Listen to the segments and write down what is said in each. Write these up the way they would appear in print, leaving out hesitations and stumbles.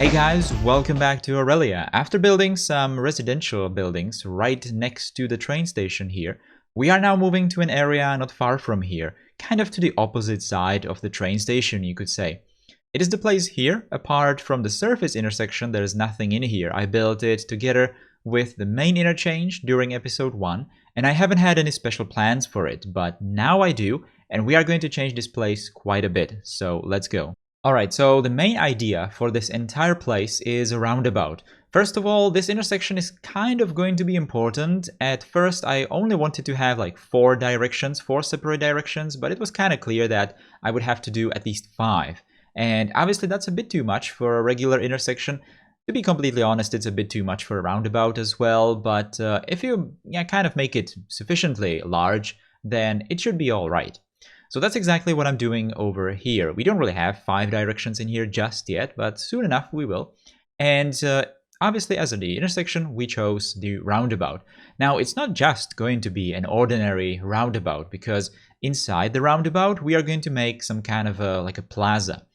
Hey guys, welcome back to Aurelia. After building some residential buildings right next to the train station here, we are now moving to an area not far from here, kind of to the opposite side of the train station, you could say. It is the place here. Apart from the surface intersection, there is nothing in here. I built it together with the main interchange during episode 1, and I haven't had any special plans for it, but now I do, and we are going to change this place quite a bit, so let's go. Alright, so the main idea for this entire place is a roundabout. First of all, this intersection is kind of going to be important. At first, I only wanted to have like 4 separate directions, but it was kind of clear that I would have to do at least 5. And obviously that's a bit too much for a regular intersection. To be completely honest, it's a bit too much for a roundabout as well, but if you kind of make it sufficiently large, then it should be alright. So that's exactly what I'm doing over here. We don't really have 5 directions in here just yet, but soon enough we will. And obviously as the intersection, we chose the roundabout. Now it's not just going to be an ordinary roundabout, because inside the roundabout we are going to make some kind of like a plaza.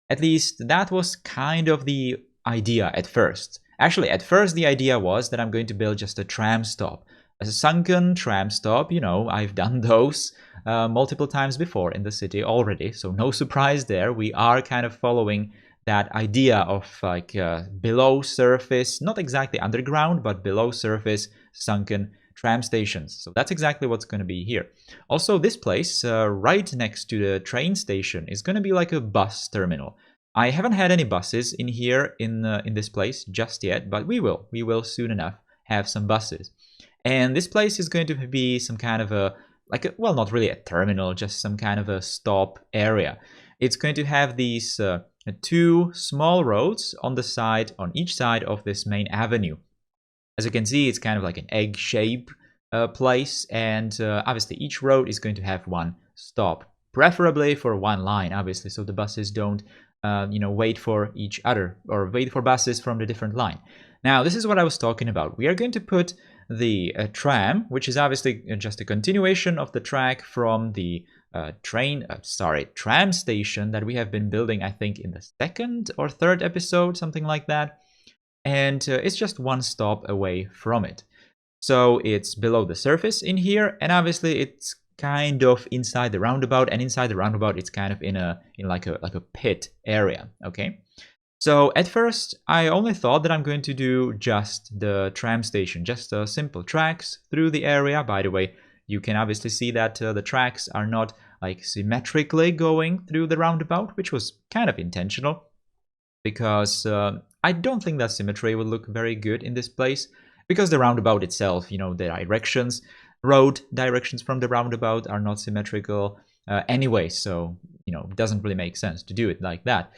At least that was kind of the idea at first. Actually, at first the idea was that I'm going to build just a tram stop. A sunken tram stop, you know, I've done those multiple times before in the city already, so no surprise there. We are kind of following that idea of like below surface, not exactly underground, but below surface sunken tram stations. So that's exactly what's going to be here. Also, this place right next to the train station is going to be like a bus terminal. I haven't had any buses in here in this place just yet, but we will soon enough have some buses. And this place is going to be some kind of well, not really a terminal, just some kind of a stop area. It's going to have these 2 small roads on each side of this main avenue. As you can see, it's kind of like an egg shape place, and obviously each road is going to have 1 stop, preferably for 1 line, obviously, so the buses don't wait for each other or wait for buses from the different line. Now, this is what I was talking about. We are going to put the tram, which is obviously just a continuation of the track from the tram station that we have been building, I think, in the 2nd or 3rd episode, something like that. And it's just 1 stop away from it. So it's below the surface in here, and obviously it's kind of inside the roundabout, and inside the roundabout it's kind of in like a pit area, okay? So at first I only thought that I'm going to do just the tram station, just simple tracks through the area. By the way, you can obviously see that the tracks are not like symmetrically going through the roundabout, which was kind of intentional, because I don't think that symmetry would look very good in this place, because the roundabout itself, you know, the road directions from the roundabout are not symmetrical anyway, so, you know, it doesn't really make sense to do it like that.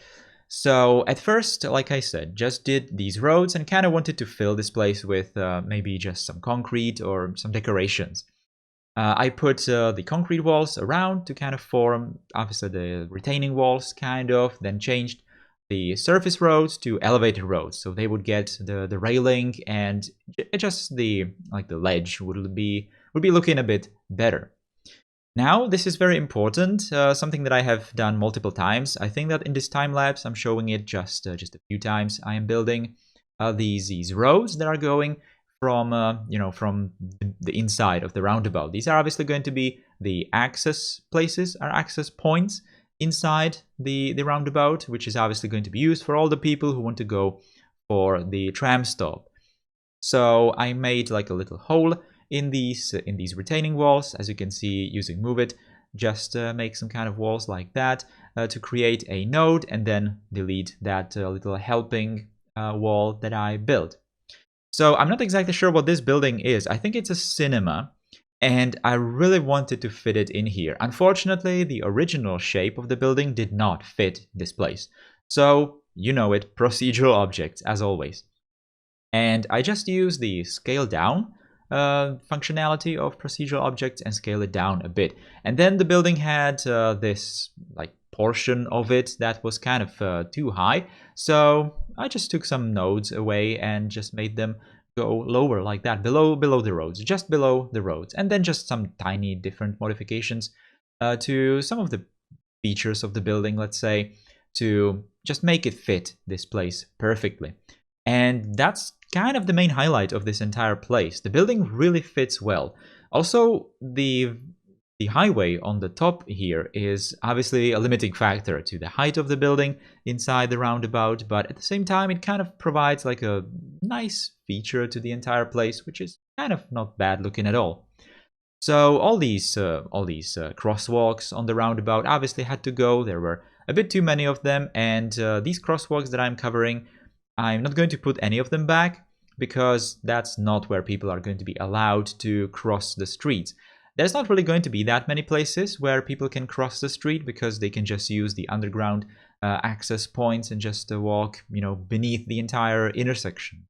So at first, like I said, just did these roads and kind of wanted to fill this place with maybe just some concrete or some decorations. I put the concrete walls around to kind of form, obviously, the retaining walls, kind of, then changed the surface roads to elevated roads, so they would get the railing, and just the ledge would be looking a bit better. Now, this is very important, something that I have done multiple times. I think that in this time lapse, I'm showing it just a few times. I am building these roads that are going from from the inside of the roundabout. These are obviously going to be the access places, or access points inside the roundabout, which is obviously going to be used for all the people who want to go for the tram stop. So I made like a little hole in these retaining walls, as you can see using Move It. Just make some kind of walls like that to create a node, and then delete that little helping wall that I built. So I'm not exactly sure what this building is. I think it's a cinema, and I really wanted to fit it in here. Unfortunately, the original shape of the building did not fit this place. So, you know it, procedural objects, as always. And I just used the scale down functionality of procedural objects and scale it down a bit. And then the building had this like portion of it that was kind of too high. So I just took some nodes away and just made them go lower like that, below the roads, just below the roads, and then just some tiny different modifications to some of the features of the building, let's say, to just make it fit this place perfectly. And that's kind of the main highlight of this entire place. The building really fits well. Also, the highway on the top here is obviously a limiting factor to the height of the building inside the roundabout, but at the same time it kind of provides like a nice feature to the entire place, which is kind of not bad looking at all. So all these crosswalks on the roundabout obviously had to go. There were a bit too many of them, and these crosswalks that I'm covering, I'm not going to put any of them back because that's not where people are going to be allowed to cross the streets. There's not really going to be that many places where people can cross the street because they can just use the underground access points and just walk, beneath the entire intersection.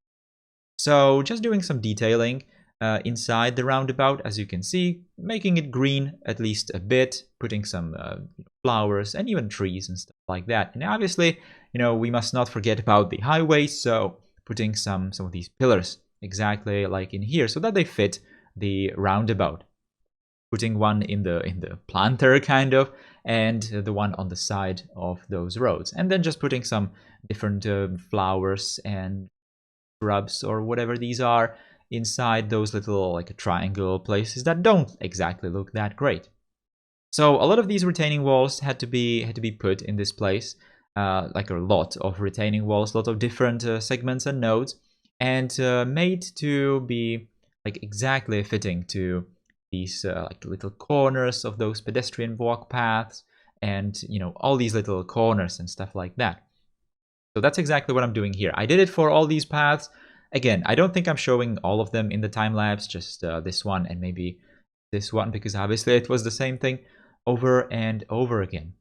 So just doing some detailing inside the roundabout, as you can see, making it green at least a bit, putting some flowers and even trees and stuff like that. And obviously, we must not forget about the highway, so putting some of these pillars exactly like in here so that they fit the roundabout. Putting one in the planter kind of, and the one on the side of those roads, and then just putting some different flowers and shrubs or whatever these are inside those little like triangle places that don't exactly look that great. So a lot of these retaining walls had to be put in this place, like a lot of retaining walls, a lot of different segments and nodes, and made to be like exactly fitting to these like little corners of those pedestrian walk paths, and all these little corners and stuff like that. So that's exactly what I'm doing here. I did it for all these paths. Again, I don't think I'm showing all of them in the time lapse, just this one and maybe this one, because obviously it was the same thing over and over again.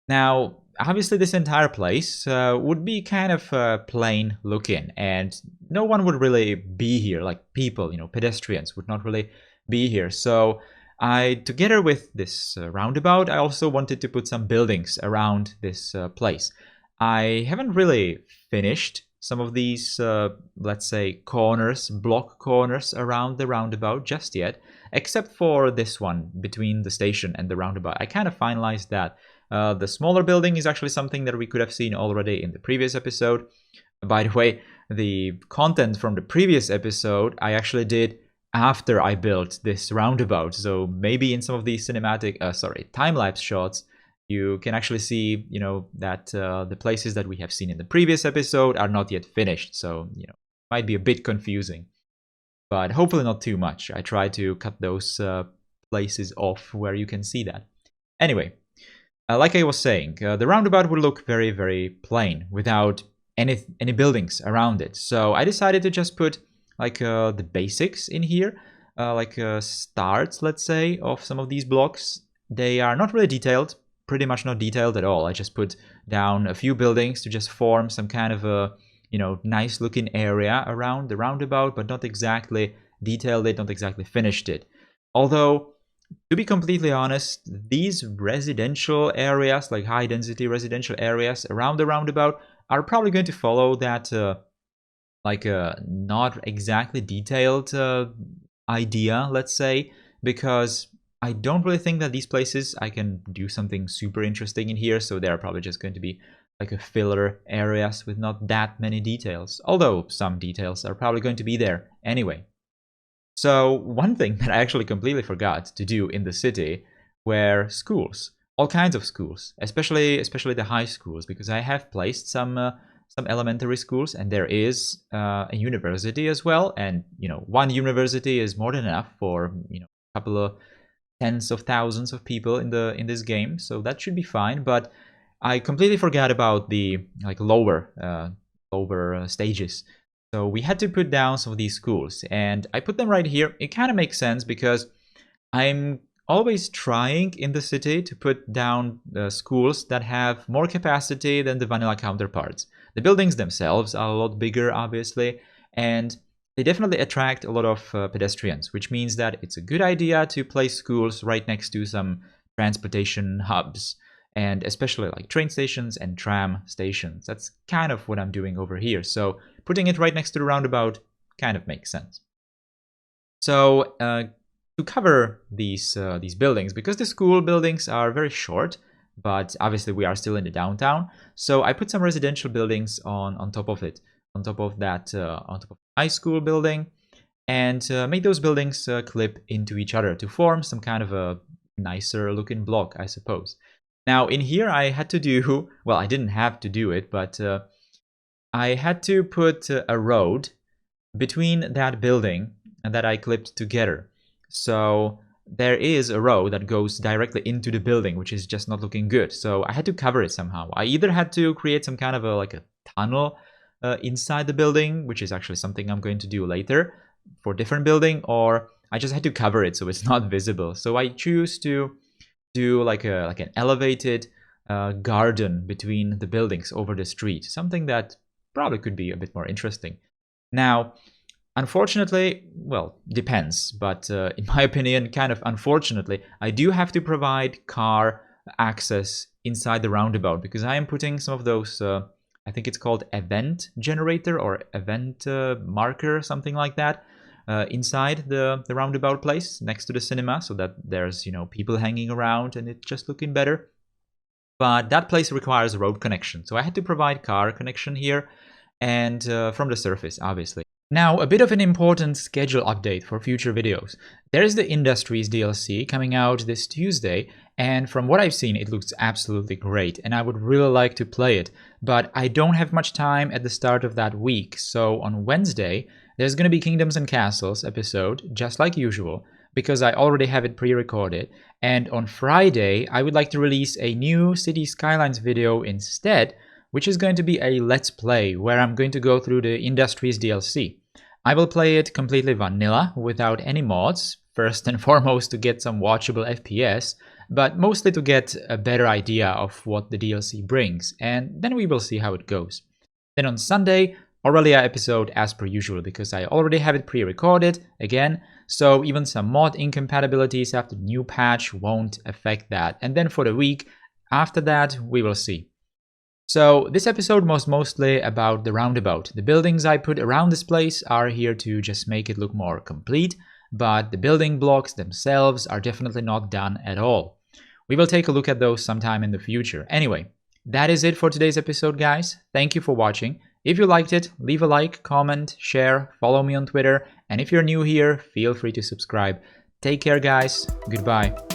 Now, obviously this entire place would be kind of plain looking, and no one would really be here, like people, pedestrians would not really be here. So together with this roundabout, I also wanted to put some buildings around this place. I haven't really finished some of these, let's say, block corners around the roundabout just yet, except for this one between the station and the roundabout. I kind of finalized that. The smaller building is actually something that we could have seen already in the previous episode. By the way, the content from the previous episode I actually did after I built this roundabout. So maybe in some of these time-lapse shots, you can actually see, that the places that we have seen in the previous episode are not yet finished. So, it might be a bit confusing, but hopefully not too much. I try to cut those places off where you can see that. Anyway, like I was saying, the roundabout would look very, very plain without any buildings around it. So I decided to just put like the basics in here, like starts, let's say, of some of these blocks. They are not really detailed, pretty much not detailed at all. I just put down a few buildings to just form some kind of a, nice looking area around the roundabout, but not exactly detailed it, not exactly finished it. Although, to be completely honest, these residential areas, like high density residential areas around the roundabout, are probably going to follow that not exactly detailed idea, let's say, because I don't really think that these places I can do something super interesting in here, so they're probably just going to be like a filler areas with not that many details, although some details are probably going to be there anyway. So one thing that I actually completely forgot to do in the city were schools, all kinds of schools, especially the high schools, because I have placed some elementary schools, and there is a university as well. And one university is more than enough for a couple of tens of thousands of people in this game, so that should be fine. But I completely forgot about the lower stages. So we had to put down some of these schools, and I put them right here. It kind of makes sense because I'm always trying in the city to put down schools that have more capacity than the vanilla counterparts. The buildings themselves are a lot bigger, obviously, and they definitely attract a lot of pedestrians, which means that it's a good idea to place schools right next to some transportation hubs, and especially like train stations and tram stations. That's kind of what I'm doing over here. So putting it right next to the roundabout kind of makes sense. So to cover these buildings, because the school buildings are very short, but obviously we are still in the downtown. So I put some residential buildings on top of it, on top of that, on top of the high school building, and make those buildings clip into each other to form some kind of a nicer looking block, I suppose. Now in here I had to do, well, I didn't have to do it, but I had to put a road between that building and that I clipped together. So there is a road that goes directly into the building, which is just not looking good. So I had to cover it somehow. I either had to create some kind of like a tunnel inside the building, which is actually something I'm going to do later for different building, or I just had to cover it so it's not visible. So I choose to do like an elevated garden between the buildings over the street, something that probably could be a bit more interesting. Now, unfortunately, well, depends, but in my opinion, kind of unfortunately, I do have to provide car access inside the roundabout because I am putting some of those, I think it's called event generator or event marker, something like that, inside the roundabout place next to the cinema, so that there's, you know, people hanging around and it's just looking better. But that place requires a road connection, so I had to provide car connection here, and from the surface, obviously. Now, a bit of an important schedule update for future videos. There is the Industries DLC coming out this Tuesday, and from what I've seen, it looks absolutely great, and I would really like to play it, but I don't have much time at the start of that week, so on Wednesday, there's gonna be Kingdoms and Castles episode, just like usual, because I already have it pre-recorded, and on Friday, I would like to release a new City Skylines video instead, which is going to be a Let's Play, where I'm going to go through the Industries DLC. I will play it completely vanilla, without any mods, first and foremost to get some watchable FPS, but mostly to get a better idea of what the DLC brings, and then we will see how it goes. Then on Sunday, Aurelia episode as per usual, because I already have it pre-recorded, again, so even some mod incompatibilities after the new patch won't affect that. And then for the week after that, we will see. So this episode was mostly about the roundabout. The buildings I put around this place are here to just make it look more complete, but the building blocks themselves are definitely not done at all. We will take a look at those sometime in the future. Anyway, that is it for today's episode, guys. Thank you for watching. If you liked it, leave a like, comment, share, follow me on Twitter, and if you're new here, feel free to subscribe. Take care, guys. Goodbye.